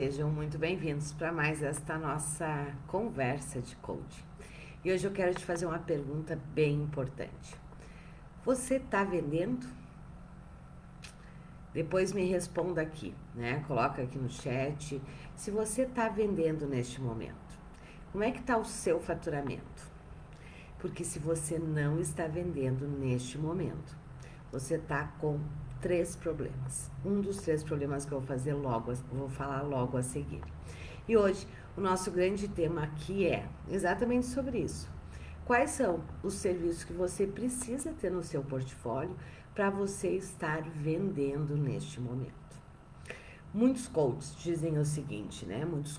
Sejam muito bem-vindos para mais esta nossa conversa de coaching. E hoje eu quero te fazer uma pergunta bem importante. Você está vendendo? Depois me responda aqui, né? Coloca aqui no chat se você está vendendo neste momento. Como é que está o seu faturamento? Porque se você não está vendendo neste momento, você está com 3 problemas. Um dos 3 problemas que eu vou falar logo a seguir. E hoje o nosso grande tema aqui é exatamente sobre isso. Quais são os serviços que você precisa ter no seu portfólio para você estar vendendo neste momento? Muitos coaches dizem o seguinte, né? Muitos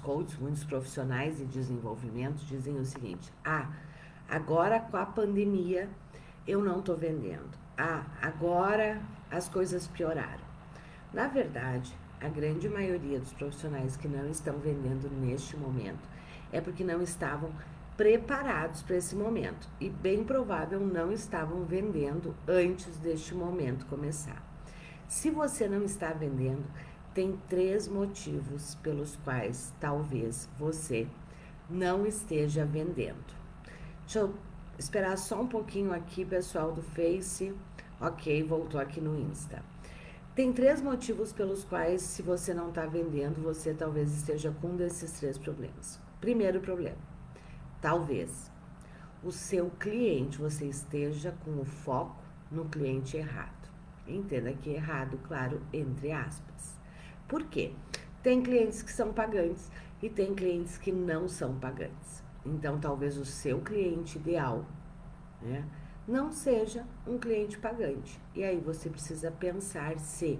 profissionais de desenvolvimento dizem o seguinte: agora com a pandemia eu não estou vendendo. Agora as coisas pioraram. Na verdade, a grande maioria dos profissionais que não estão vendendo neste momento é porque não estavam preparados para esse momento e bem provável não estavam vendendo antes deste momento começar. Se você não está vendendo, tem 3 motivos pelos quais talvez você não esteja vendendo. Deixa eu esperar só um pouquinho aqui, pessoal do Face. Ok, voltou aqui no Insta. Tem 3 motivos pelos quais, se você não está vendendo, você talvez esteja com um desses 3 problemas. Primeiro problema, talvez o seu cliente, você esteja com o foco no cliente errado. Entenda que errado, claro, entre aspas. Por quê? Tem clientes que são pagantes e tem clientes que não são pagantes. Então, talvez o seu cliente ideal, né, não seja um cliente pagante. E aí você precisa pensar se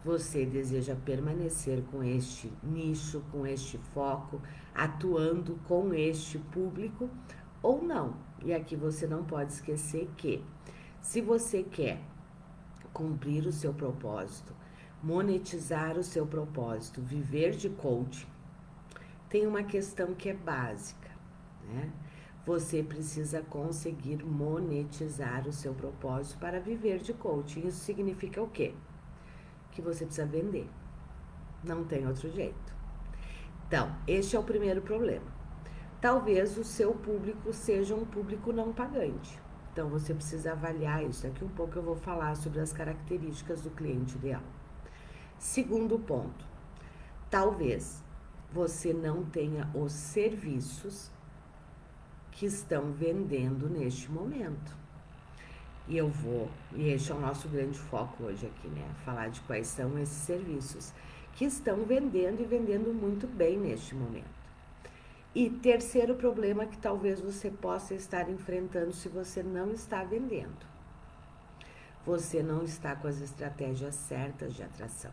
você deseja permanecer com este nicho, com este foco, atuando com este público ou não. E aqui você não pode esquecer que, se você quer cumprir o seu propósito, monetizar o seu propósito, viver de coaching, tem uma questão que é básica, né? Você precisa conseguir monetizar o seu propósito para viver de coaching. Isso significa o quê? Que você precisa vender. Não tem outro jeito. Então, este é o primeiro problema. Talvez o seu público seja um público não pagante. Então, você precisa avaliar isso. Daqui um pouco eu vou falar sobre as características do cliente ideal. Segundo ponto, talvez você não tenha os serviços que estão vendendo neste momento. E este é o nosso grande foco hoje aqui, né? Falar de quais são esses serviços que estão vendendo e vendendo muito bem neste momento. E terceiro problema que talvez você possa estar enfrentando se você não está vendendo. Você não está com as estratégias certas de atração.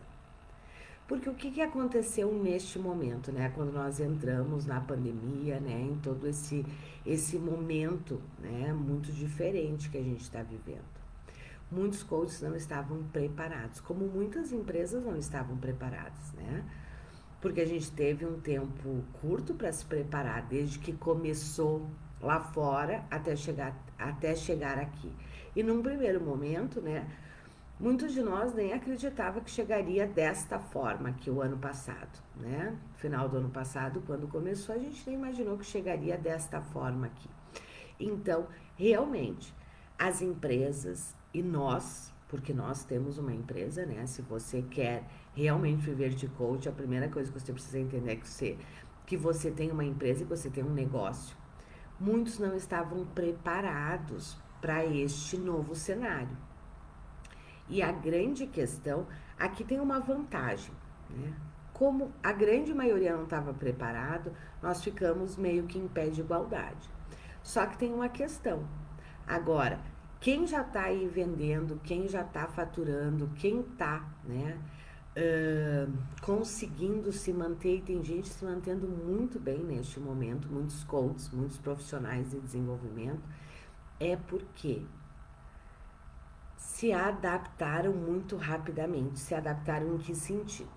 Porque o que aconteceu neste momento, né? Quando nós entramos na pandemia, né? Em todo esse momento, né? Muito diferente que a gente está vivendo. Muitos coaches não estavam preparados, como muitas empresas não estavam preparadas, né? Porque a gente teve um tempo curto para se preparar, desde que começou lá fora até chegar aqui. E num primeiro momento, né? Muitos de nós nem acreditavam que chegaria desta forma aqui o ano passado, né? Final do ano passado, quando começou, a gente nem imaginou que chegaria desta forma aqui. Então, realmente, as empresas e nós, porque nós temos uma empresa, né? Se você quer realmente viver de coach, a primeira coisa que você precisa entender é que você tem uma empresa e que você tem um negócio. Muitos não estavam preparados para este novo cenário. E a grande questão, aqui tem uma vantagem, né? Como a grande maioria não estava preparado, nós ficamos meio que em pé de igualdade. Só que tem uma questão. Agora, quem já está aí vendendo, quem já está faturando, quem está, né, conseguindo se manter, e tem gente se mantendo muito bem neste momento, muitos coaches, muitos profissionais de desenvolvimento, é porque se adaptaram muito rapidamente. Se adaptaram em que sentido?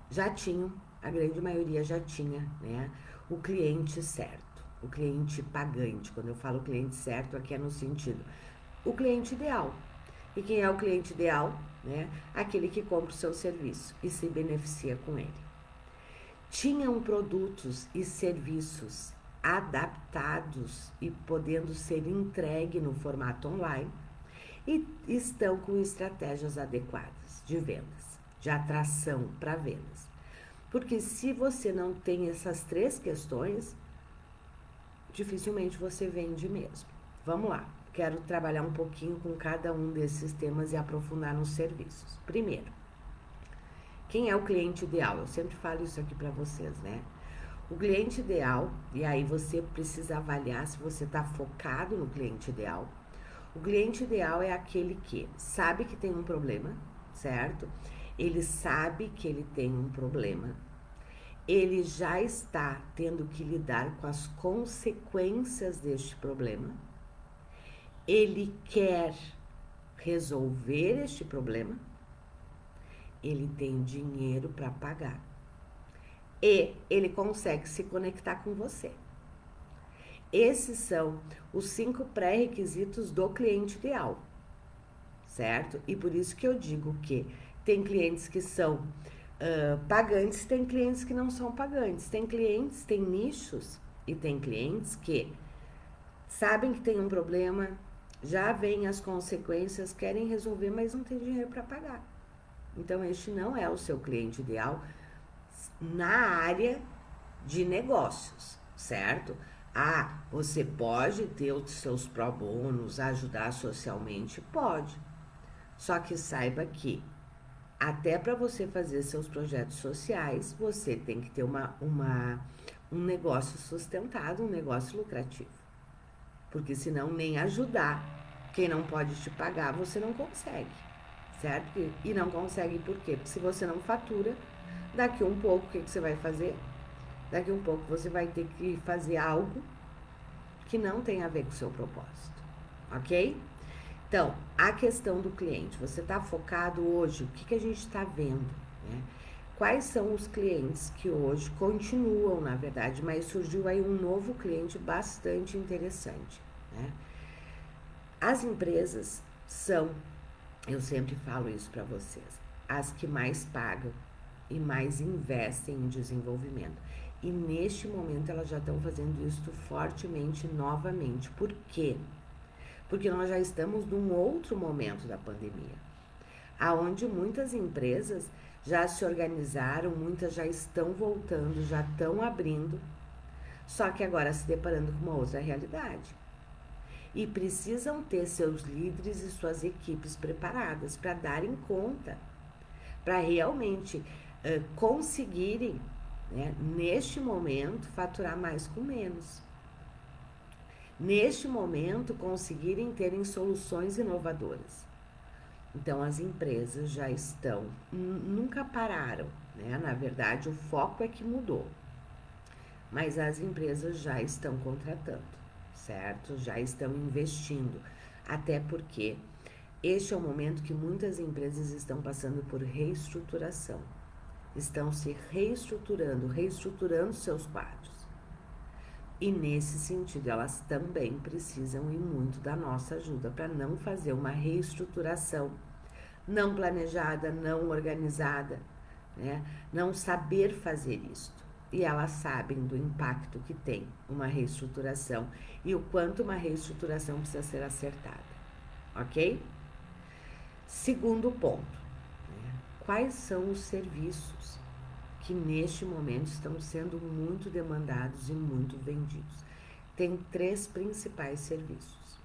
Já tinham, a grande maioria já tinha, né, o cliente certo, o cliente pagante. Quando eu falo cliente certo, aqui é no sentido, o cliente ideal. E quem é o cliente ideal? Né? Aquele que compra o seu serviço e se beneficia com ele. tinham produtos e serviços adaptados e podendo ser entregue no formato online e estão com estratégias adequadas de vendas, de atração para vendas. Porque se você não tem essas 3 questões, dificilmente você vende mesmo. Vamos lá, quero trabalhar um pouquinho com cada um desses temas e aprofundar nos serviços. Primeiro, quem é o cliente ideal? Eu sempre falo isso aqui para vocês, né? O cliente ideal, e aí você precisa avaliar se você está focado no cliente ideal. O cliente ideal é aquele que sabe que tem um problema, certo? Ele sabe que ele tem um problema. Ele já está tendo que lidar com as consequências deste problema. Ele quer resolver este problema. Ele tem dinheiro para pagar. E ele consegue se conectar com você. Esses são os 5 pré-requisitos do cliente ideal, certo? E por isso que eu digo que tem clientes que são pagantes, tem clientes que não são pagantes. Tem clientes, tem nichos e tem clientes que sabem que tem um problema, já veem as consequências, querem resolver, mas não tem dinheiro para pagar. Então, este não é o seu cliente ideal na área de negócios, certo? Você pode ter os seus pró bônus, ajudar socialmente? Pode. Só que saiba que até para você fazer seus projetos sociais, você tem que ter um negócio sustentado, um negócio lucrativo. Porque senão nem ajudar quem não pode te pagar, você não consegue, certo? E não consegue por quê? Porque se você não fatura, daqui um pouco o que você vai fazer? Daqui um pouco você vai ter que fazer algo que não tem a ver com o seu propósito, ok? Então, a questão do cliente, você está focado hoje, o que a gente está vendo, né? Quais são os clientes que hoje continuam, na verdade, mas surgiu aí um novo cliente bastante interessante, né? As empresas são, eu sempre falo isso para vocês, as que mais pagam e mais investem em desenvolvimento. E neste momento elas já estão fazendo isso fortemente novamente. Por quê? Porque nós já estamos num outro momento da pandemia, aonde muitas empresas já se organizaram, muitas já estão voltando, já estão abrindo, só que agora se deparando com uma outra realidade. E precisam ter seus líderes e suas equipes preparadas para darem conta, para realmente conseguirem, né, neste momento, faturar mais com menos. Neste momento, conseguirem terem soluções inovadoras. Então, as empresas já estão, nunca pararam, né? Na verdade, o foco é que mudou. Mas as empresas já estão contratando, certo? Já estão investindo. Até porque este é o momento que muitas empresas estão passando por reestruturação. Estão se reestruturando seus quadros. E nesse sentido, elas também precisam ir muito da nossa ajuda para não fazer uma reestruturação não planejada, não organizada, né? Não saber fazer isso. E elas sabem do impacto que tem uma reestruturação e o quanto uma reestruturação precisa ser acertada, ok? Segundo ponto, né? Quais são os serviços que neste momento estão sendo muito demandados e muito vendidos? Tem 3 principais serviços.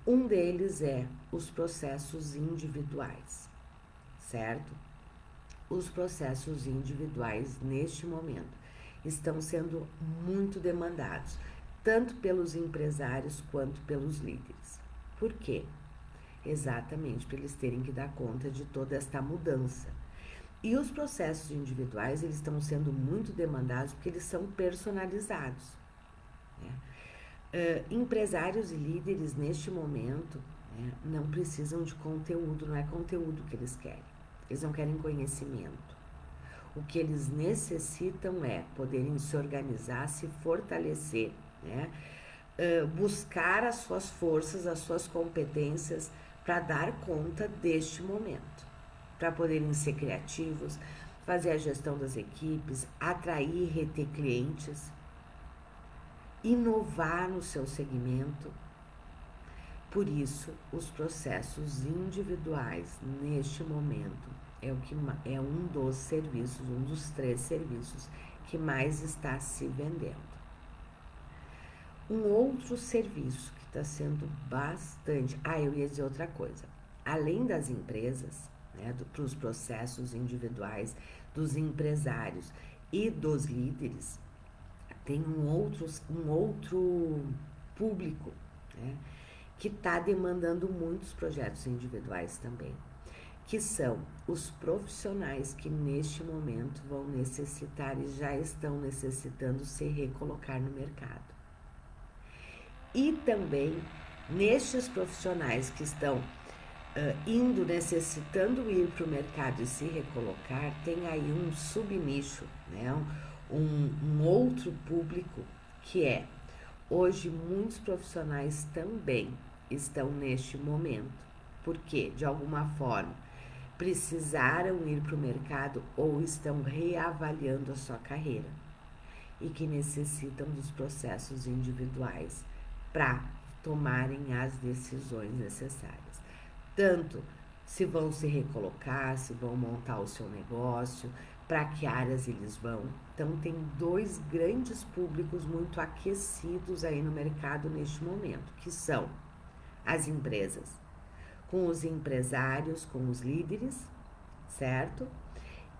Um deles é os processos individuais, certo? Os processos individuais neste momento estão sendo muito demandados, tanto pelos empresários quanto pelos líderes. Por quê? Exatamente, para eles terem que dar conta de toda esta mudança. E os processos individuais, eles estão sendo muito demandados porque eles são personalizados, né? Empresários e líderes neste momento, né, não precisam de conteúdo, não é conteúdo que eles querem. Eles não querem conhecimento. O que eles necessitam é poderem se organizar, se fortalecer, né, buscar as suas forças, as suas competências para dar conta deste momento, para poderem ser criativos, fazer a gestão das equipes, atrair e reter clientes, inovar no seu segmento. Por isso, os processos individuais, neste momento, é um dos serviços, um dos 3 serviços que mais está se vendendo. Um outro serviço que está sendo bastante... eu ia dizer outra coisa. Além das empresas, né, para os processos individuais dos empresários e dos líderes, tem um outro público, né, que está demandando muitos projetos individuais também, que são os profissionais que neste momento vão necessitar e já estão necessitando se recolocar no mercado. E também, nestes profissionais que estão necessitando ir para o mercado e se recolocar, tem aí um subnicho, né? um outro público que é, hoje muitos profissionais também estão neste momento, porque de alguma forma precisaram ir para o mercado ou estão reavaliando a sua carreira e que necessitam dos processos individuais para tomarem as decisões necessárias. Tanto se vão se recolocar, se vão montar o seu negócio, para que áreas eles vão. Então, tem 2 grandes públicos muito aquecidos aí no mercado neste momento, que são as empresas, com os empresários, com os líderes, certo?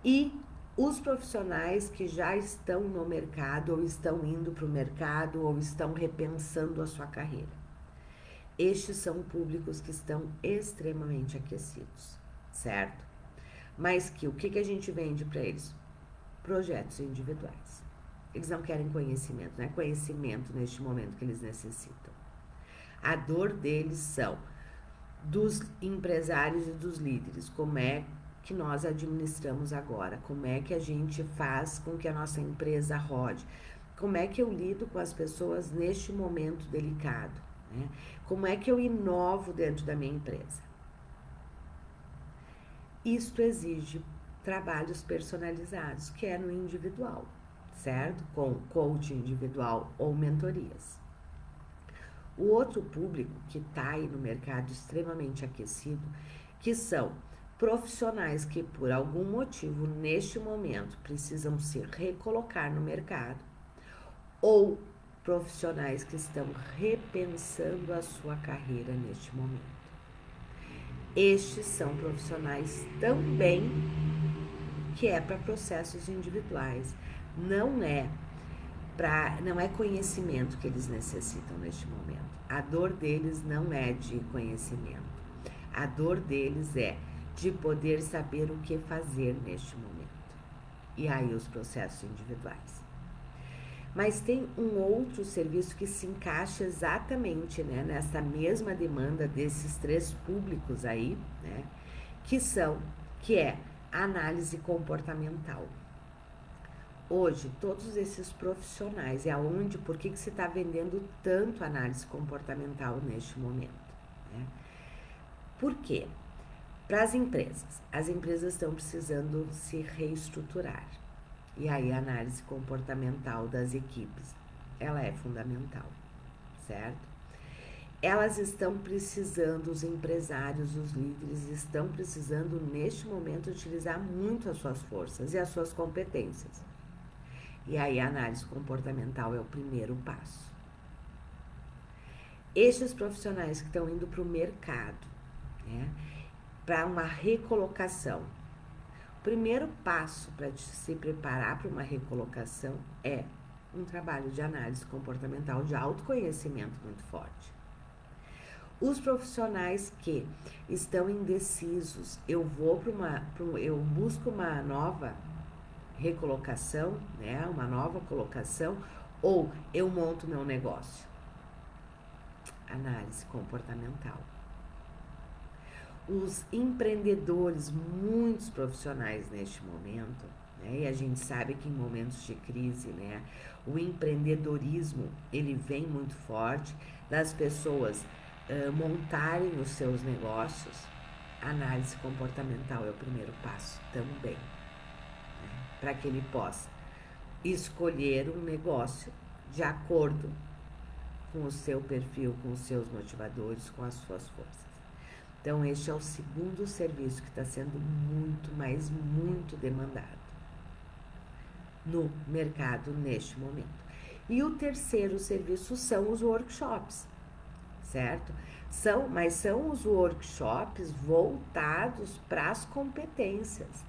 E os profissionais que já estão no mercado, ou estão indo para o mercado, ou estão repensando a sua carreira. Estes são públicos que estão extremamente aquecidos, certo? Mas o que a gente vende para eles? Projetos individuais. Eles não querem conhecimento, não é conhecimento neste momento que eles necessitam. A dor deles são dos empresários e dos líderes, como é que nós administramos agora, como é que a gente faz com que a nossa empresa rode, como é que eu lido com as pessoas neste momento delicado, né? Como é que eu inovo dentro da minha empresa. Isto exige trabalhos personalizados, que é no individual, certo? Com coaching individual ou mentorias. O outro público que está aí no mercado extremamente aquecido, que são profissionais que por algum motivo neste momento precisam se recolocar no mercado, ou profissionais que estão repensando a sua carreira neste momento. Estes são profissionais também que é para processos individuais, não é conhecimento que eles necessitam neste momento. A dor deles não é de conhecimento. A dor deles é de poder saber o que fazer neste momento. E aí os processos individuais. Mas tem um outro serviço que se encaixa exatamente, né, nessa mesma demanda desses 3 públicos aí, né, que é a análise comportamental. Hoje, todos esses profissionais, por que se está vendendo tanto análise comportamental neste momento? Né? Por quê? Para as empresas estão precisando se reestruturar. E aí a análise comportamental das equipes, ela é fundamental, certo? Elas estão precisando, os empresários, os líderes estão precisando neste momento utilizar muito as suas forças e as suas competências. E aí a análise comportamental é o primeiro passo. Estes profissionais que estão indo para o mercado, né, para uma recolocação, o primeiro passo para se preparar para uma recolocação é um trabalho de análise comportamental, de autoconhecimento muito forte. Os profissionais que estão indecisos, eu busco uma nova recolocação, né, uma nova colocação, ou eu monto meu negócio. Análise comportamental. Os empreendedores, muitos profissionais neste momento, né, e a gente sabe que em momentos de crise, né, o empreendedorismo, ele vem muito forte, das pessoas montarem os seus negócios. Análise comportamental é o primeiro passo também. para que ele possa escolher um negócio de acordo com o seu perfil, com os seus motivadores, com as suas forças. Então, este é o segundo serviço que está sendo muito, mas muito demandado no mercado neste momento. E o terceiro serviço são os workshops, certo? Mas são os workshops voltados para as competências.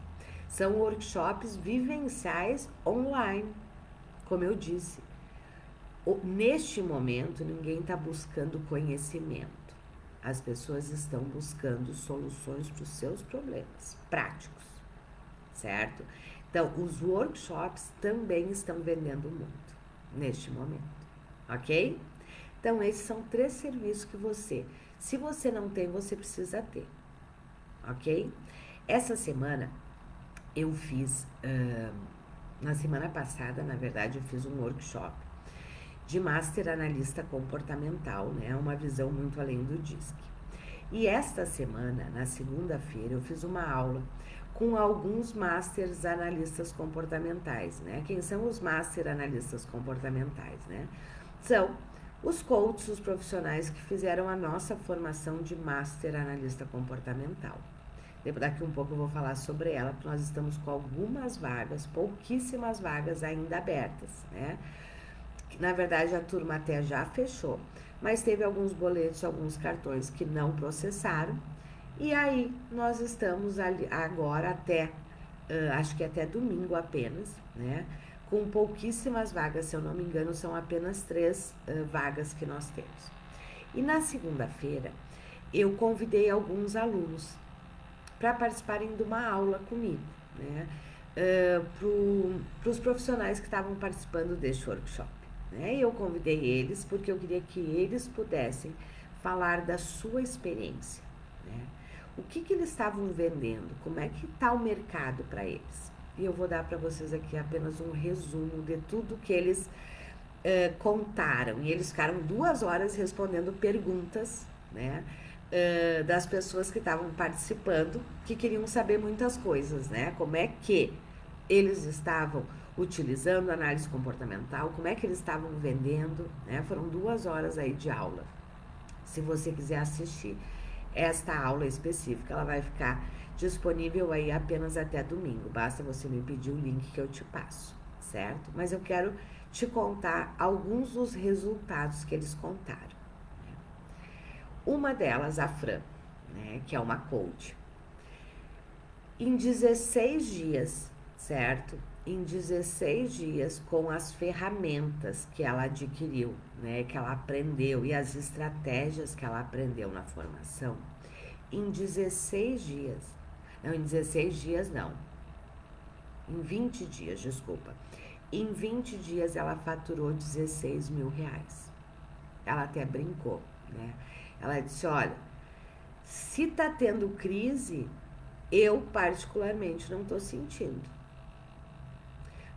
São workshops vivenciais online, como eu disse. Neste momento, ninguém está buscando conhecimento. As pessoas estão buscando soluções para os seus problemas práticos, certo? Então, os workshops também estão vendendo muito neste momento, ok? Então, esses são 3 serviços que se você não tem, você precisa ter, ok? Essa semana, eu fiz, na semana passada, na verdade, eu fiz um workshop de Master Analista Comportamental, né? Uma visão muito além do DISC. E esta semana, na segunda-feira, eu fiz uma aula com alguns Masters Analistas Comportamentais, né? Quem são os Master Analistas Comportamentais, né? São os coaches, os profissionais que fizeram a nossa formação de Master Analista Comportamental. Daqui um pouco eu vou falar sobre ela, porque nós estamos com algumas vagas, pouquíssimas vagas ainda abertas, né? Na verdade, a turma até já fechou, mas teve alguns boletos, alguns cartões que não processaram. E aí, nós estamos agora até, acho que até domingo apenas, né? Com pouquíssimas vagas, se eu não me engano, são apenas 3 vagas que nós temos. E na segunda-feira, eu convidei alguns alunos para participarem de uma aula comigo, né? Para os profissionais que estavam participando deste workshop. Né? Eu convidei eles porque eu queria que eles pudessem falar da sua experiência, né? O que eles estavam vendendo, como é que está o mercado para eles. E eu vou dar para vocês aqui apenas um resumo de tudo que eles contaram. E eles ficaram 2 horas respondendo perguntas, né? Das pessoas que estavam participando, que queriam saber muitas coisas, né? Como é que eles estavam utilizando análise comportamental, como é que eles estavam vendendo, né? Foram 2 horas aí de aula. Se você quiser assistir esta aula específica, ela vai ficar disponível aí apenas até domingo. Basta você me pedir o link que eu te passo, certo? Mas eu quero te contar alguns dos resultados que eles contaram. Uma delas, a Fran, né, que é uma coach. Em 16 dias, certo? Em 16 dias, com as ferramentas que ela adquiriu, né, que ela aprendeu e as estratégias que ela aprendeu na formação, em 16 dias, não, em 16 dias não, em 20 dias, desculpa, em 20 dias ela faturou 16 mil reais. Ela até brincou, né? Ela disse, olha, se tá tendo crise, eu particularmente não tô sentindo.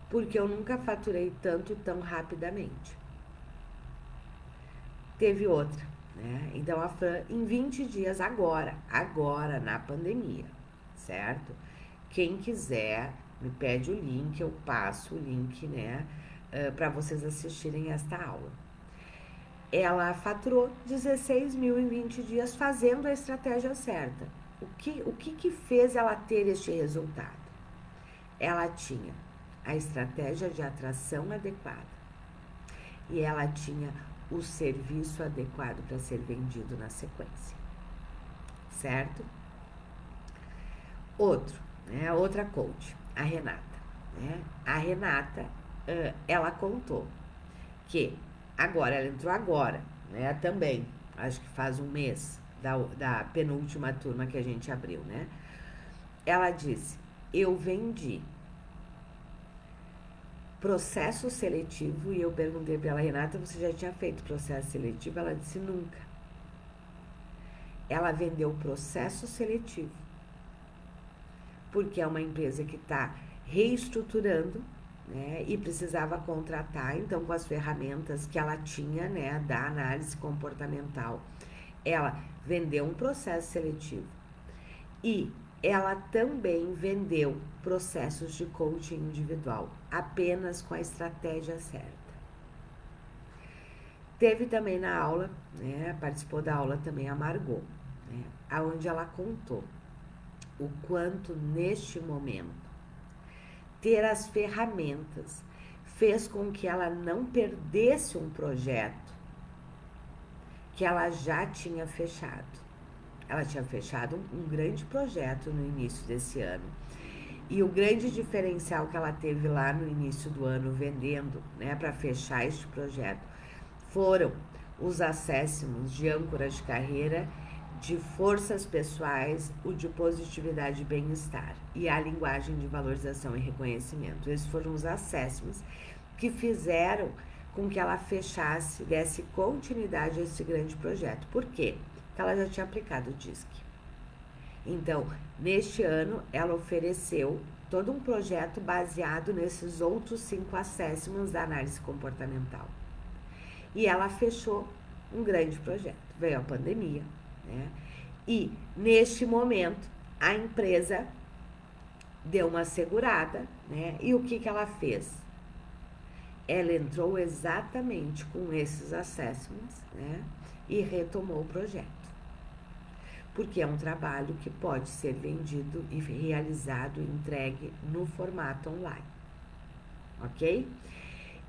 Porque eu nunca faturei tanto tão rapidamente. Teve outra, né? Então a Fran, em 20 dias, agora, na pandemia, certo? Quem quiser, me pede o link, eu passo o link, né? Para vocês assistirem esta aula. Ela faturou 16 mil em 20 dias fazendo a estratégia certa. O que fez ela ter este resultado? Ela tinha a estratégia de atração adequada e ela tinha o serviço adequado para ser vendido na sequência, certo? Outra coach, a Renata, né? A Renata, ela contou que ela entrou agora, né? Também, acho que faz um mês da penúltima turma que a gente abriu, né? Ela disse, eu vendi processo seletivo, e eu perguntei para ela, Renata, você já tinha feito processo seletivo? Ela disse, nunca. Ela vendeu processo seletivo, porque é uma empresa que está reestruturando, né, e precisava contratar, então com as ferramentas que ela tinha, né, da análise comportamental, ela vendeu um processo seletivo e ela também vendeu processos de coaching individual, apenas com a estratégia certa. Teve também na aula, né, participou da aula também a Margot, né, onde ela contou o quanto neste momento ter as ferramentas fez com que ela não perdesse um projeto que ela já tinha fechado. Ela tinha fechado um grande projeto no início desse ano. E o grande diferencial que ela teve lá no início do ano vendendo, né, para fechar este projeto, foram os assessments de âncora de carreira, de forças pessoais, o de positividade e bem-estar e a linguagem de valorização e reconhecimento. Esses foram os assessments que fizeram com que ela fechasse, desse continuidade a esse grande projeto. Por quê? Porque ela já tinha aplicado o DISC. Então, neste ano, ela ofereceu todo um projeto baseado nesses outros 5 assessments da análise comportamental. E ela fechou um grande projeto. Veio a pandemia, né? E, neste momento, a empresa deu uma segurada, né? E o que ela fez? Ela entrou exatamente com esses assessments, né? E retomou o projeto. Porque é um trabalho que pode ser vendido e realizado e entregue no formato online. Ok?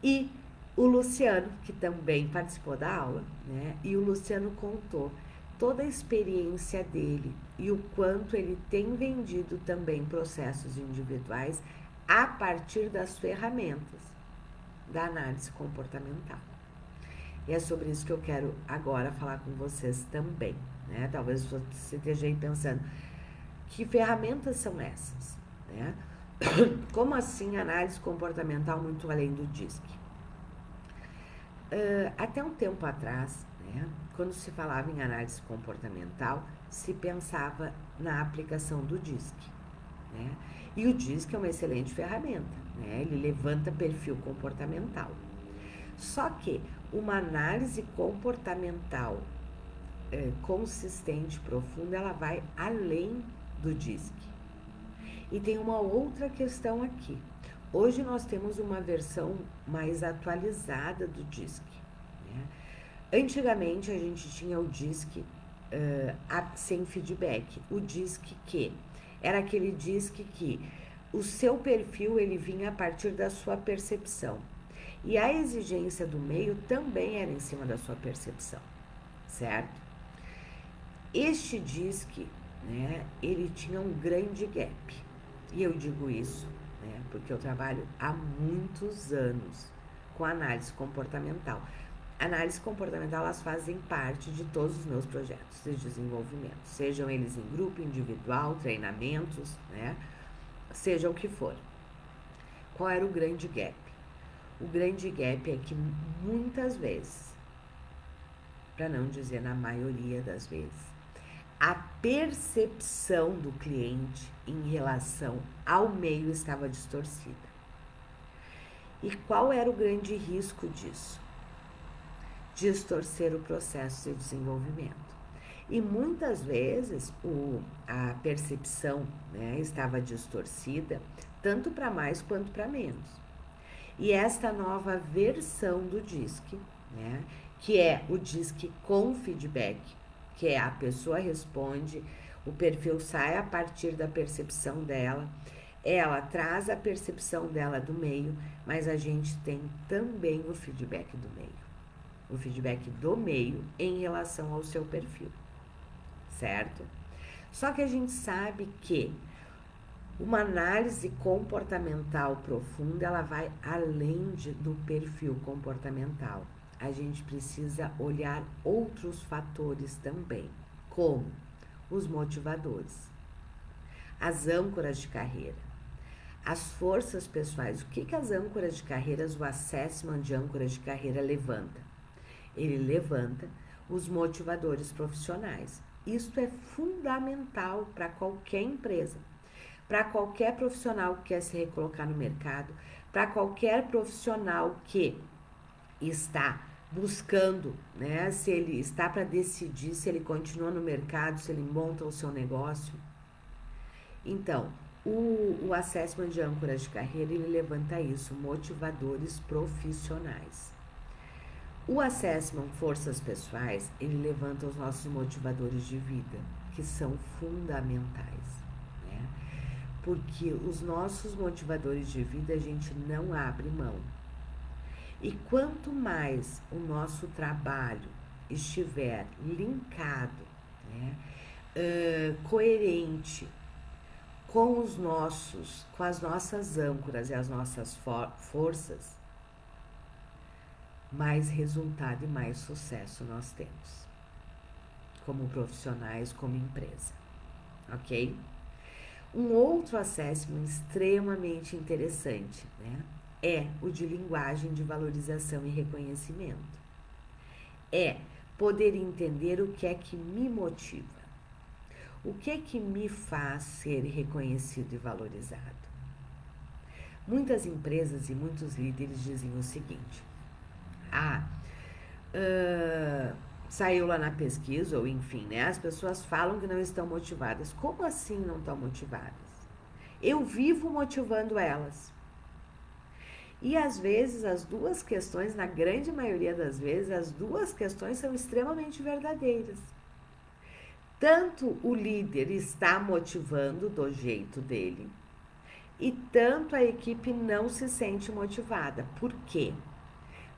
E o Luciano, que também participou da aula, né? E o Luciano contou toda a experiência dele e o quanto ele tem vendido também processos individuais a partir das ferramentas da análise comportamental. E é sobre isso que eu quero agora falar com vocês também, né? Talvez você esteja aí pensando, que ferramentas são essas, né? Como assim análise comportamental muito além do DISC? Até um tempo atrás, né, quando se falava em análise comportamental, se pensava na aplicação do DISC, né? E o DISC é uma excelente ferramenta, né? Ele levanta perfil comportamental. Só que uma análise comportamental consistente, profunda, ela vai além do DISC. E tem uma outra questão aqui. Hoje nós temos uma versão mais atualizada do DISC, né? Antigamente a gente tinha o DISC sem feedback. O DISC que era aquele DISC que o seu perfil ele vinha a partir da sua percepção. E a exigência do meio também era em cima da sua percepção, certo? Este DISC, né, ele tinha um grande gap. E eu digo isso, né, porque eu trabalho há muitos anos com análise comportamental. Análise comportamental, elas fazem parte de todos os meus projetos de desenvolvimento, sejam eles em grupo, individual, treinamentos, né, seja o que for. Qual era o grande gap? O grande gap é que muitas vezes, para não dizer na maioria das vezes, a percepção do cliente em relação ao meio estava distorcida. E qual era o grande risco disso? Distorcer o processo de desenvolvimento. E muitas vezes a percepção, né, estava distorcida, tanto para mais quanto para menos. E esta nova versão do DISC, né, que é o DISC com feedback, que é a pessoa responde, o perfil sai a partir da percepção dela, ela traz a percepção dela do meio, mas a gente tem também o feedback do meio. O feedback do meio em relação ao seu perfil, certo? Só que a gente sabe que uma análise comportamental profunda, ela vai além do perfil comportamental. A gente precisa olhar outros fatores também, como os motivadores, as âncoras de carreira, as forças pessoais. O que as âncoras de carreira, o assessment de âncoras de carreira levanta? Ele levanta os motivadores profissionais. Isto é fundamental para qualquer empresa, para qualquer profissional que quer se recolocar no mercado, para qualquer profissional que está buscando, né, se ele está para decidir se ele continua no mercado, se ele monta o seu negócio. Então, o assessment de âncora de carreira, ele levanta isso, motivadores profissionais. O assessment forças pessoais, ele levanta os nossos motivadores de vida, que são fundamentais, né? Porque os nossos motivadores de vida a gente não abre mão. E quanto mais o nosso trabalho estiver linkado, né, coerente com com as nossas âncoras e as nossas forças, mais resultado e mais sucesso nós temos, como profissionais, como empresa, ok? Um outro assessment extremamente interessante, né, é o de linguagem de valorização e reconhecimento. É poder entender o que é que me motiva, o que é que me faz ser reconhecido e valorizado. Muitas empresas e muitos líderes dizem o seguinte: saiu lá na pesquisa, ou enfim, né? As pessoas falam que não estão motivadas. Como assim não estão motivadas? Eu vivo motivando elas. E às vezes as duas questões, na grande maioria das vezes, as duas questões são extremamente verdadeiras. Tanto o líder está motivando do jeito dele, e tanto a equipe não se sente motivada. Por quê?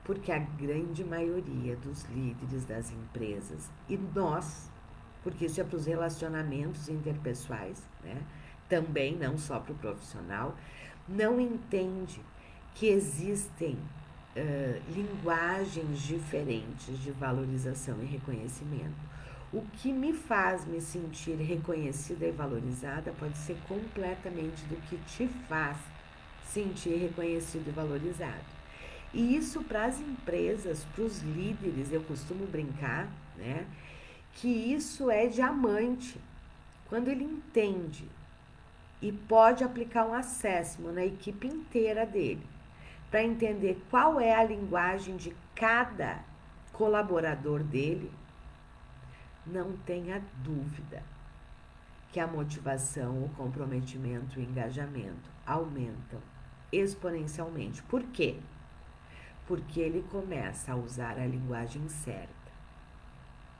Porque a grande maioria dos líderes das empresas, e nós, porque isso é para os relacionamentos interpessoais, né? Também, não só para o profissional, não entende que existem linguagens diferentes de valorização e reconhecimento. O que me faz me sentir reconhecida e valorizada pode ser completamente do que te faz sentir reconhecido e valorizado. E isso para as empresas, para os líderes, eu costumo brincar, né, que isso é diamante. Quando ele entende e pode aplicar um assessment na equipe inteira dele, para entender qual é a linguagem de cada colaborador dele, não tenha dúvida que a motivação, o comprometimento e o engajamento aumentam exponencialmente. Por quê? Porque ele começa a usar a linguagem certa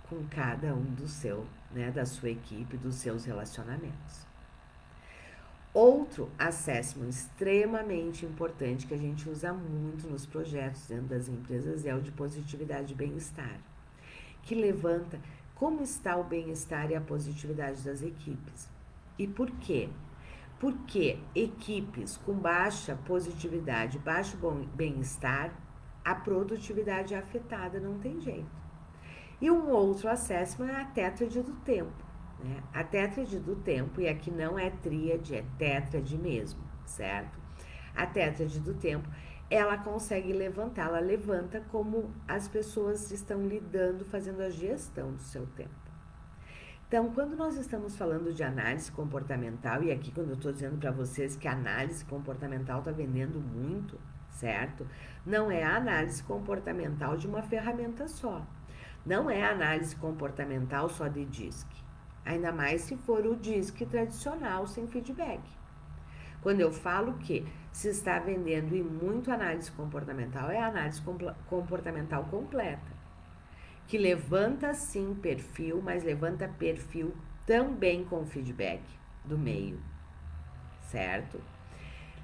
com cada um da sua equipe, dos seus relacionamentos. Outro assessment extremamente importante que a gente usa muito nos projetos dentro das empresas é o de positividade e bem-estar, que levanta como está o bem-estar e a positividade das equipes. E por quê? Porque equipes com baixa positividade, baixo bem-estar, a produtividade é afetada, não tem jeito. E um outro assessment é a tétrade do tempo, né? A tétrade do tempo, e aqui não é tríade, é tétrade mesmo, certo? A tétrade do tempo, ela consegue levantar, ela levanta como as pessoas estão lidando, fazendo a gestão do seu tempo. Então, quando nós estamos falando de análise comportamental, e aqui quando eu estou dizendo para vocês que a análise comportamental está vendendo muito, certo? Não é a análise comportamental de uma ferramenta só. Não é a análise comportamental só de DISC. Ainda mais se for o DISC tradicional, sem feedback. Quando eu falo que se está vendendo e muito análise comportamental, é a análise comportamental completa, que levanta sim perfil, mas levanta perfil também com feedback do meio, certo?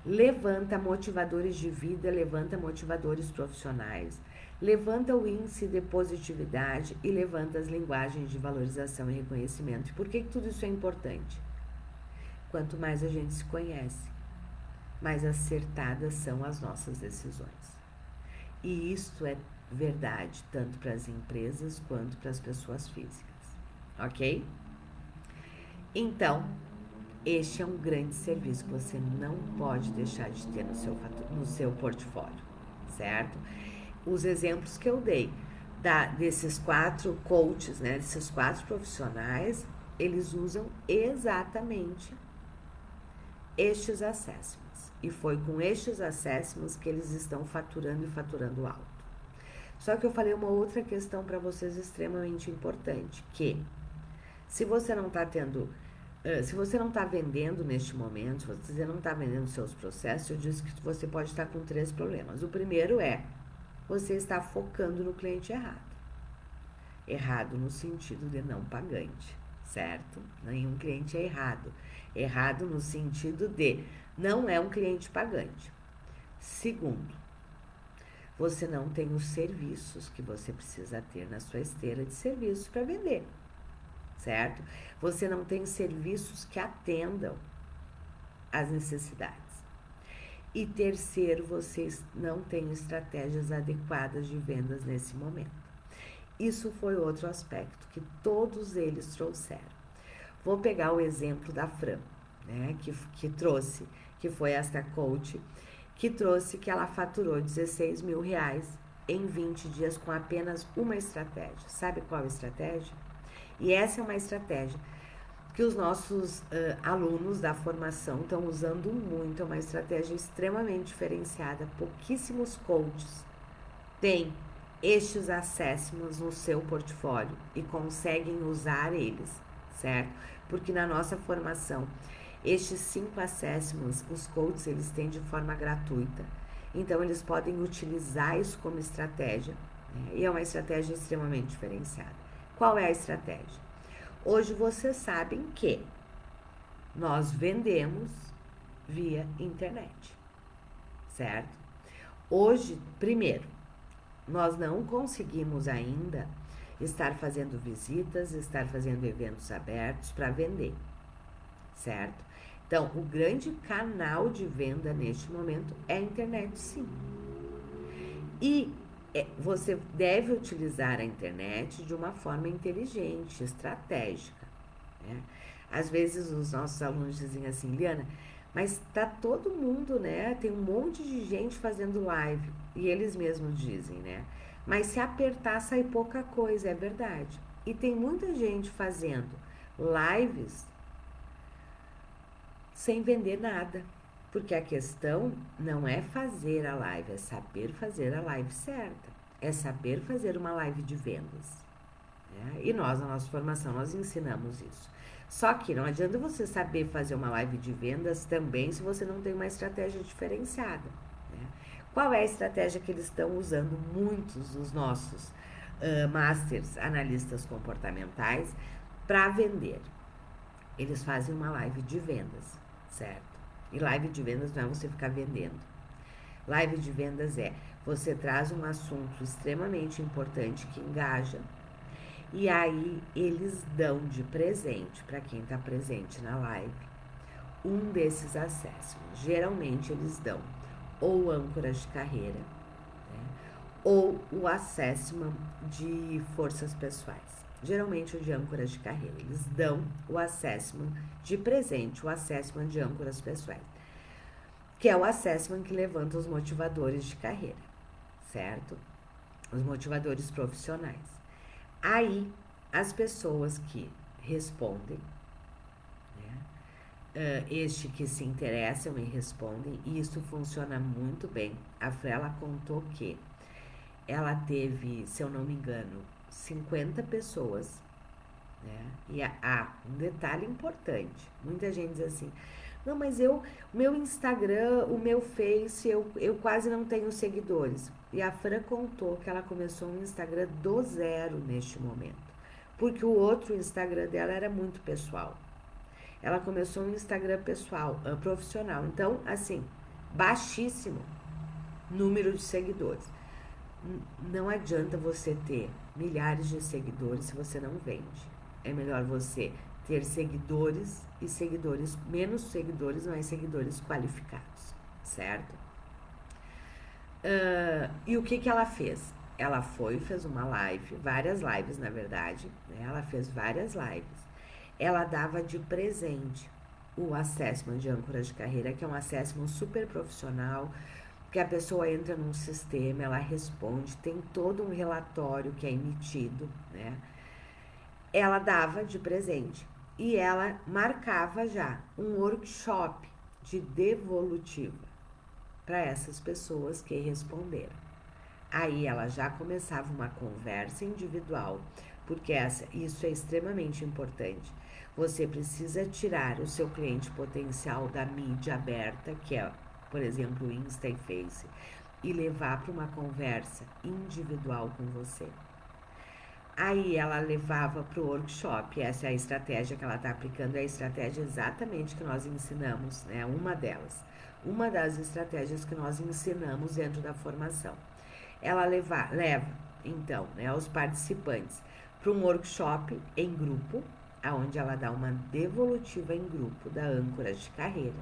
Levanta motivadores de vida, levanta motivadores profissionais, levanta o índice de positividade e levanta as linguagens de valorização e reconhecimento. E por que tudo isso é importante? Quanto mais a gente se conhece, mais acertadas são as nossas decisões. E isto é verdade tanto para as empresas quanto para as pessoas físicas, ok? Então, este é um grande serviço que você não pode deixar de ter no seu portfólio, certo? Os exemplos que eu dei desses 4 coaches, né, desses 4 profissionais, eles usam exatamente estes assessments. E foi com estes assessments que eles estão faturando e faturando alto. Só que eu falei uma outra questão para vocês extremamente importante, que se você não está tendo se você não está vendendo neste momento, se você não está vendendo seus processos, eu disse que você pode estar com 3 problemas. O primeiro é, você está focando no cliente errado. Errado no sentido de não pagante, certo? Nenhum cliente é errado. Errado no sentido de não é um cliente pagante. Segundo, você não tem os serviços que você precisa ter na sua esteira de serviços para vender, certo? Você não tem serviços que atendam às necessidades. E terceiro, vocês não têm estratégias adequadas de vendas nesse momento. Isso foi outro aspecto que todos eles trouxeram. Vou pegar o exemplo da Fran, né, que trouxe, que foi esta coach, que trouxe que ela faturou 16 mil reais em 20 dias com apenas uma estratégia. Sabe qual estratégia? E essa é uma estratégia que os nossos alunos da formação estão usando muito, é uma estratégia extremamente diferenciada. Pouquíssimos coaches têm estes assessments no seu portfólio e conseguem usar eles, certo? Porque na nossa formação, estes 5 assessments, os coaches, eles têm de forma gratuita. Então, eles podem utilizar isso como estratégia, né? E é uma estratégia extremamente diferenciada. Qual é a estratégia? Hoje vocês sabem que nós vendemos via internet, certo? Hoje, primeiro, nós não conseguimos ainda estar fazendo visitas, estar fazendo eventos abertos para vender, certo? Então, o grande canal de venda neste momento é a internet, sim. E você deve utilizar a internet de uma forma inteligente, estratégica, né? Às vezes os nossos alunos dizem assim, Liana, mas tá todo mundo, né? Tem um monte de gente fazendo live. E eles mesmos dizem, né? Mas se apertar sai pouca coisa, é verdade. E tem muita gente fazendo lives sem vender nada. Porque a questão não é fazer a live, é saber fazer a live certa. É saber fazer uma live de vendas, né? E nós, na nossa formação, nós ensinamos isso. Só que não adianta você saber fazer uma live de vendas também se você não tem uma estratégia diferenciada, né? Qual é a estratégia que eles estão usando muitos dos nossos masters, analistas comportamentais, para vender? Eles fazem uma live de vendas, certo? E live de vendas não é você ficar vendendo. Live de vendas é você traz um assunto extremamente importante que engaja, e aí eles dão de presente para quem está presente na live um desses acessos. Geralmente eles dão ou âncoras de carreira, né, ou o assessment de forças pessoais. Geralmente o de âncoras de carreira. Eles dão o assessment de presente, o assessment de âncoras pessoais, que é o assessment que levanta os motivadores de carreira, certo? Os motivadores profissionais. Aí, as pessoas que respondem, né, este que se interessam e respondem, e isso funciona muito bem. A Frela contou que ela teve, se eu não me engano, 50 pessoas, né? E um detalhe importante, muita gente diz assim, não, mas o meu Instagram, o meu Face, eu quase não tenho seguidores. E a Fran contou que ela começou um Instagram do zero neste momento, porque o outro Instagram dela era muito pessoal. Ela começou um Instagram pessoal, profissional. Então, assim, baixíssimo número de seguidores. Não adianta você ter milhares de seguidores se você não vende. É melhor você ter seguidores e seguidores, menos seguidores, mas seguidores qualificados, certo? E o que ela fez? Ela fez uma live, várias lives na verdade, né? Ela fez várias lives. Ela dava de presente o assessment de âncora de carreira, que é um assessment super profissional, que a pessoa entra num sistema, ela responde, tem todo um relatório que é emitido, né? Ela dava de presente e ela marcava já um workshop de devolutiva para essas pessoas que responderam. Aí ela já começava uma conversa individual porque isso é extremamente importante. Você precisa tirar o seu cliente potencial da mídia aberta, que é, por exemplo, o Insta e Face, e levar para uma conversa individual com você. Aí ela levava para o workshop, essa é a estratégia que ela está aplicando, é a estratégia exatamente que nós ensinamos, né? Uma delas. Uma das estratégias que nós ensinamos dentro da formação. Ela leva, então, né, os participantes para um workshop em grupo, onde ela dá uma devolutiva em grupo da âncora de carreira.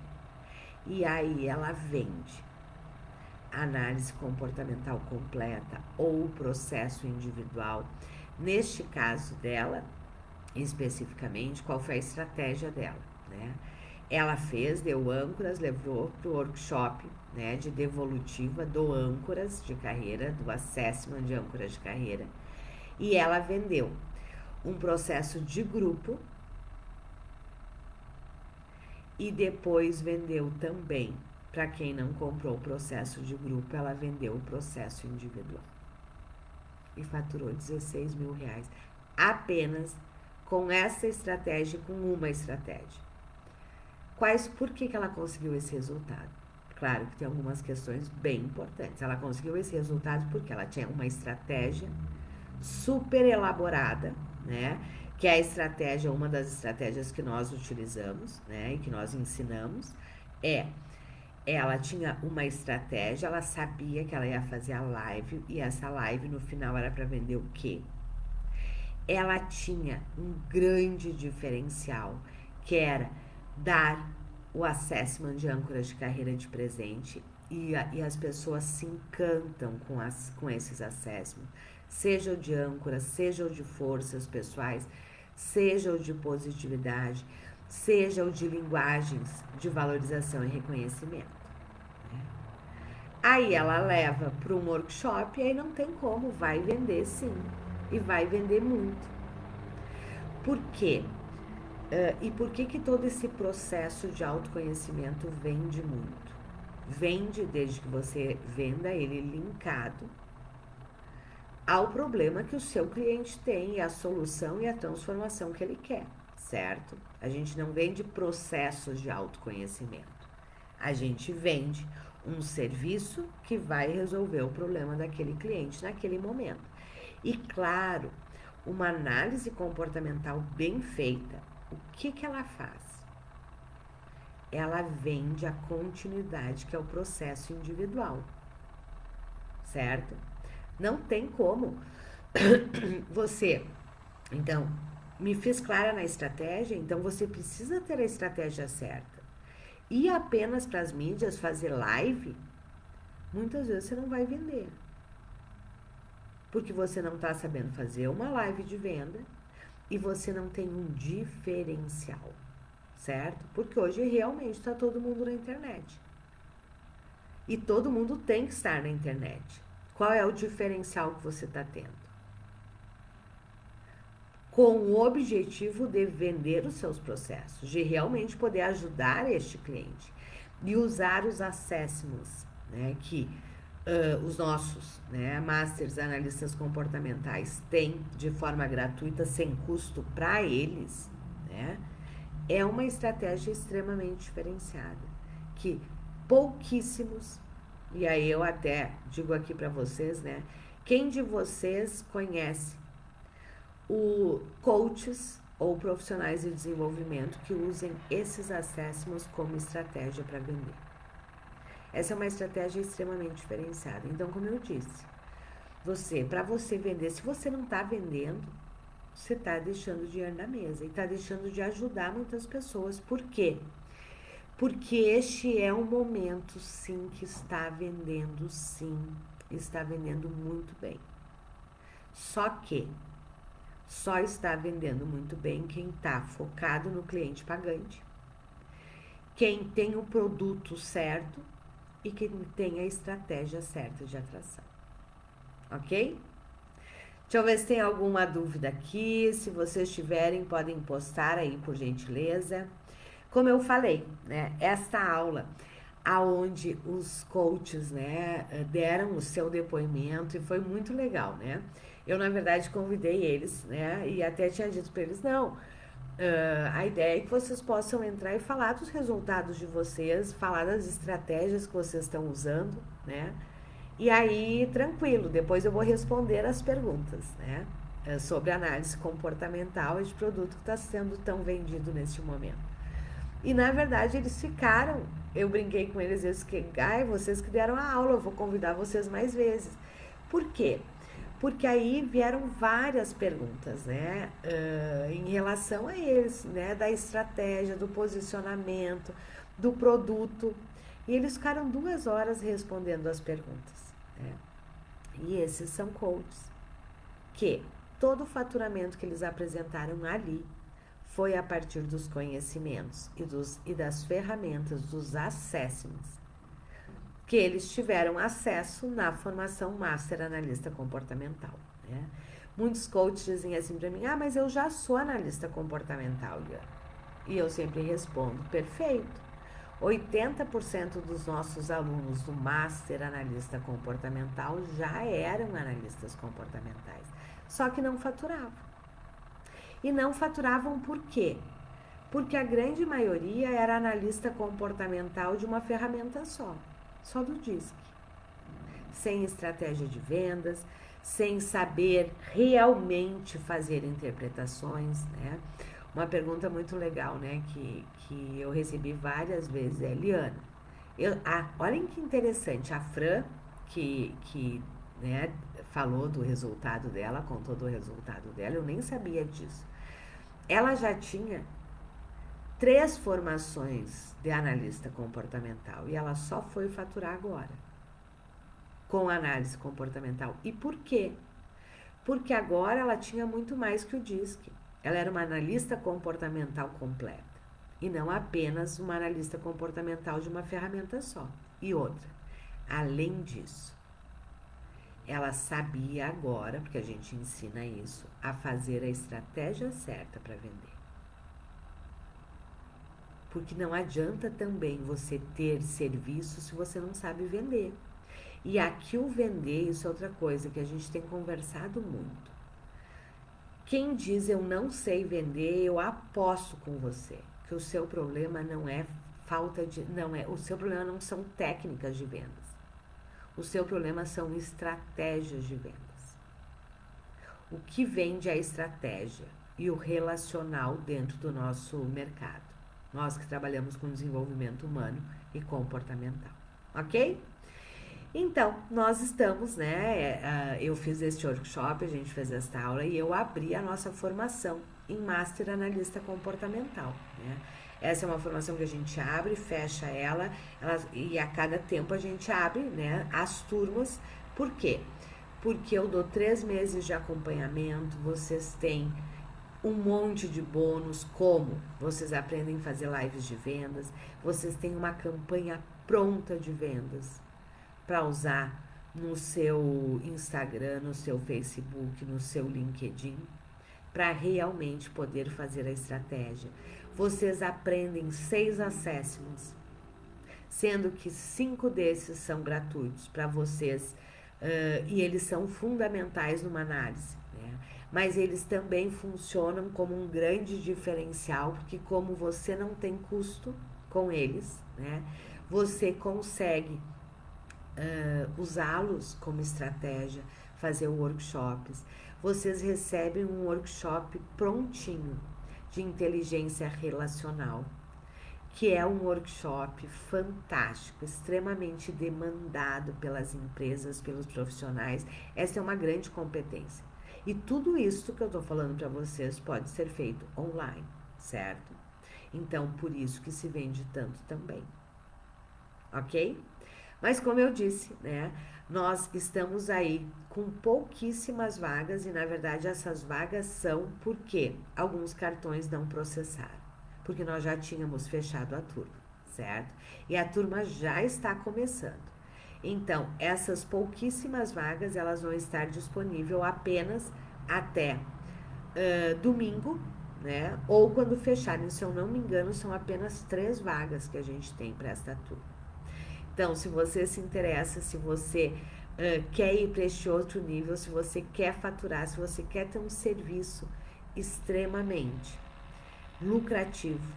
E aí ela vende análise comportamental completa ou processo individual. Neste caso dela, especificamente, qual foi a estratégia dela, né? Ela deu âncoras, levou para o workshop, né, de devolutiva do âncoras de carreira, do assessment de âncoras de carreira, e ela vendeu um processo de grupo e depois vendeu também, para quem não comprou o processo de grupo, ela vendeu o processo individual e faturou 16 mil reais apenas com essa estratégia, com uma estratégia. Por que ela conseguiu esse resultado? Claro que tem algumas questões bem importantes. Ela conseguiu esse resultado porque ela tinha uma estratégia super elaborada, né? Que é a estratégia, uma das estratégias que nós utilizamos, né? E que nós ensinamos, ela tinha uma estratégia, ela sabia que ela ia fazer a live, e essa live no final era para vender o quê? Ela tinha um grande diferencial, que era dar o assessment de âncoras de carreira de presente, e as pessoas se encantam com esses assessments, seja o de âncora, seja o de forças pessoais, seja o de positividade, seja o de linguagens de valorização e reconhecimento. Aí ela leva para um workshop e aí não tem como, vai vender sim, e vai vender muito. Por quê? E por que todo esse processo de autoconhecimento vende muito? Vende desde que você venda ele linkado ao problema que o seu cliente tem, e a solução e a transformação que ele quer, certo? A gente não vende processos de autoconhecimento. A gente vende um serviço que vai resolver o problema daquele cliente naquele momento. E claro, uma análise comportamental bem feita, o que ela faz? Ela vende a continuidade, que é o processo individual, certo? Não tem como você, então, me fiz clara na estratégia, então você precisa ter a estratégia certa. E apenas para as mídias fazer live, muitas vezes você não vai vender. Porque você não está sabendo fazer uma live de venda e você não tem um diferencial, certo? Porque hoje realmente está todo mundo na internet. E todo mundo tem que estar na internet. Qual é o diferencial que você está tendo? Com o objetivo de vender os seus processos, de realmente poder ajudar este cliente e usar os assessments, né, que os nossos, né, masters analistas comportamentais têm de forma gratuita, sem custo para eles, né, é uma estratégia extremamente diferenciada, que pouquíssimos, e aí eu até digo aqui para vocês, né, quem de vocês conhece coaches ou profissionais de desenvolvimento que usem esses assessments como estratégia para vender? Essa é uma estratégia extremamente diferenciada. Então, como eu disse, para você vender, se você não está vendendo, você está deixando dinheiro na mesa e está deixando de ajudar muitas pessoas. Por quê? Porque este é um momento, sim, que está vendendo, sim, está vendendo muito bem. Só que só está vendendo muito bem quem está focado no cliente pagante, quem tem o produto certo e quem tem a estratégia certa de atração. Ok? Deixa eu ver se tem alguma dúvida aqui. Se vocês tiverem, podem postar aí, por gentileza. Como eu falei, né? Esta aula, aonde os coaches, né, deram o seu depoimento e foi muito legal, né? Eu, na verdade, convidei eles, né, e até tinha dito para eles, não, a ideia é que vocês possam entrar e falar dos resultados de vocês, falar das estratégias que vocês estão usando, né? E aí, tranquilo, depois eu vou responder as perguntas, né? Sobre análise comportamental e de produto que está sendo tão vendido neste momento. E na verdade eles ficaram, eu brinquei com eles, vocês que deram a aula, eu vou convidar vocês mais vezes. Por quê? Porque aí vieram várias perguntas, né, em relação a eles, né, da estratégia, do posicionamento, do produto. E eles ficaram 2 horas respondendo as perguntas, né? E esses são coaches que todo o faturamento que eles apresentaram ali foi a partir dos conhecimentos e das ferramentas, dos assessments, que eles tiveram acesso na formação Master Analista Comportamental, né? Muitos coaches dizem assim para mim, mas eu já sou analista comportamental, e eu sempre respondo, perfeito. 80% dos nossos alunos do Master Analista Comportamental já eram analistas comportamentais, só que não faturavam. E não faturavam por quê? Porque a grande maioria era analista comportamental de uma ferramenta só do DISC. Sem estratégia de vendas, sem saber realmente fazer interpretações, né? Uma pergunta muito legal, né, que eu recebi várias vezes é, Liana, olhem que interessante, a Fran, que né, falou do resultado dela, contou do resultado dela, eu nem sabia disso. Ela já tinha 3 formações de analista comportamental e ela só foi faturar agora com análise comportamental. E por quê? Porque agora ela tinha muito mais que o DISC. Ela era uma analista comportamental completa e não apenas uma analista comportamental de uma ferramenta só. E outra, além disso, ela sabia agora, porque a gente ensina isso, a fazer a estratégia certa para vender. Porque não adianta também você ter serviço se você não sabe vender. E aqui o vender, isso é outra coisa que a gente tem conversado muito. Quem diz eu não sei vender, eu aposto com você que o seu problema não é o seu problema não são técnicas de vendas. O seu problema são estratégias de vendas. O que vende é a estratégia e o relacional dentro do nosso mercado. Nós que trabalhamos com desenvolvimento humano e comportamental, ok? Então, nós estamos, né, eu fiz este workshop, a gente fez esta aula e eu abri a nossa formação em Master Analista Comportamental, né? Essa é uma formação que a gente abre, fecha ela e a cada tempo a gente abre, né, as turmas. Por quê? Porque eu dou 3 meses de acompanhamento, vocês têm um monte de bônus, como vocês aprendem a fazer lives de vendas, vocês têm uma campanha pronta de vendas para usar no seu Instagram, no seu Facebook, no seu LinkedIn, para realmente poder fazer a estratégia. Vocês aprendem 6 assessments, sendo que 5 desses são gratuitos para vocês, e eles são fundamentais numa análise, né? Mas eles também funcionam como um grande diferencial, porque como você não tem custo com eles, né, você consegue usá-los como estratégia, fazer workshops. Vocês recebem um workshop prontinho de inteligência relacional, que é um workshop fantástico, extremamente demandado pelas empresas, pelos profissionais. Essa é uma grande competência. E tudo isso que eu estou falando para vocês pode ser feito online, certo? Então, por isso que se vende tanto também, ok? Mas como eu disse, né, nós estamos aí com pouquíssimas vagas e na verdade essas vagas são porque alguns cartões não processaram, porque nós já tínhamos fechado a turma, certo? E a turma já está começando. Então, essas pouquíssimas vagas, elas vão estar disponíveis apenas até domingo, né? Ou quando fecharem, se eu não me engano, são apenas 3 vagas que a gente tem para esta turma. Então, se você se interessa, se você quer ir para este outro nível, se você quer faturar, se você quer ter um serviço extremamente lucrativo,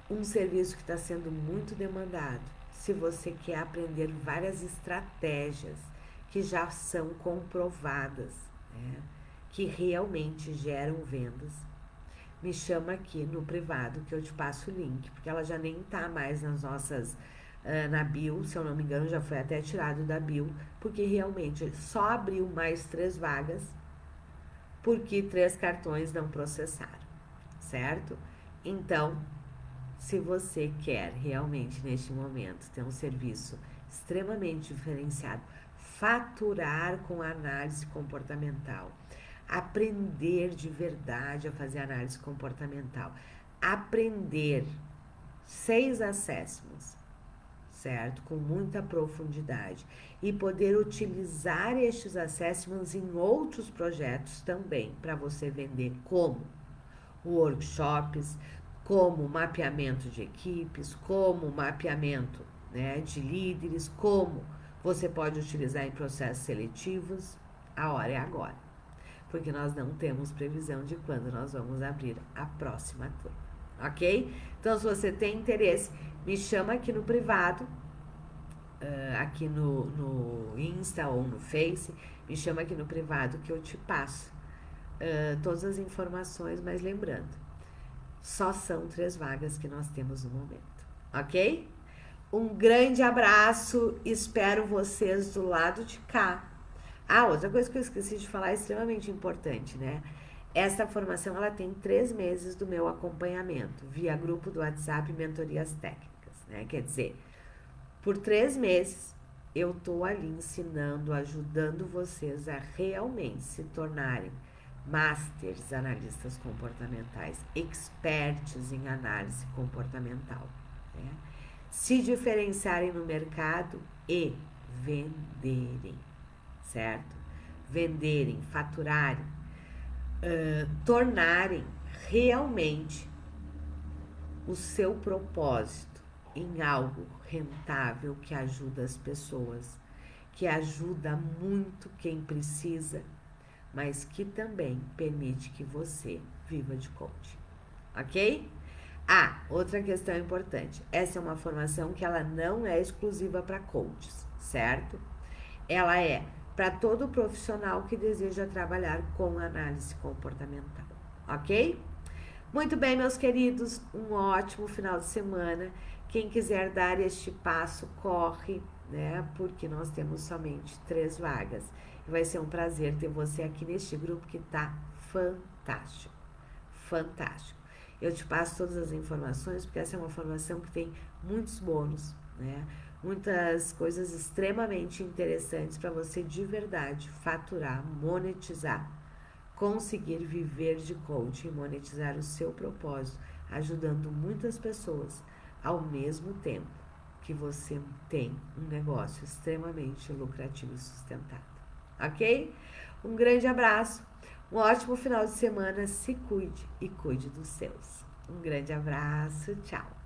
um serviço que está sendo muito demandado, se você quer aprender várias estratégias que já são comprovadas, né, que realmente geram vendas, me chama aqui no privado que eu te passo o link, porque ela já nem tá mais nas nossas, na bio, se eu não me engano, já foi até tirado da bio, porque realmente só abriu mais 3 vagas, porque 3 cartões não processaram, certo? Então, se você quer realmente neste momento ter um serviço extremamente diferenciado, faturar com análise comportamental, aprender de verdade a fazer análise comportamental, aprender 6 assessments, certo? Com muita profundidade e poder utilizar estes assessments em outros projetos também para você vender como workshops, como mapeamento de equipes, como mapeamento, né, de líderes, como você pode utilizar em processos seletivos. A hora é agora, porque nós não temos previsão de quando nós vamos abrir a próxima turma, ok? Então, se você tem interesse, me chama aqui no privado, aqui no Insta ou no Face, me chama aqui no privado que eu te passo todas as informações, mas lembrando, só são 3 vagas que nós temos no momento, ok? Um grande abraço, espero vocês do lado de cá. Ah, outra coisa que eu esqueci de falar, é extremamente importante, né? Essa formação, ela tem 3 meses do meu acompanhamento, via grupo do WhatsApp Mentorias Técnicas, né? Quer dizer, por 3 meses, eu tô ali ensinando, ajudando vocês a realmente se tornarem masters analistas comportamentais, experts em análise comportamental, né? Se diferenciarem no mercado e venderem, certo? Venderem, faturarem, tornarem realmente o seu propósito em algo rentável que ajuda as pessoas, que ajuda muito quem precisa, mas que também permite que você viva de coaching, ok? Ah, outra questão importante, essa é uma formação que ela não é exclusiva para coaches, certo? Ela é para todo profissional que deseja trabalhar com análise comportamental, ok? Muito bem, meus queridos, um ótimo final de semana. Quem quiser dar este passo, corre, né? Porque nós temos somente 3 vagas. E vai ser um prazer ter você aqui neste grupo que tá fantástico. Fantástico. Eu te passo todas as informações, porque essa é uma formação que tem muitos bônus, né? Muitas coisas extremamente interessantes para você de verdade faturar, monetizar, conseguir viver de coaching e monetizar o seu propósito, ajudando muitas pessoas ao mesmo tempo que você tem um negócio extremamente lucrativo e sustentado. Ok? Um grande abraço, um ótimo final de semana, se cuide e cuide dos seus. Um grande abraço, tchau!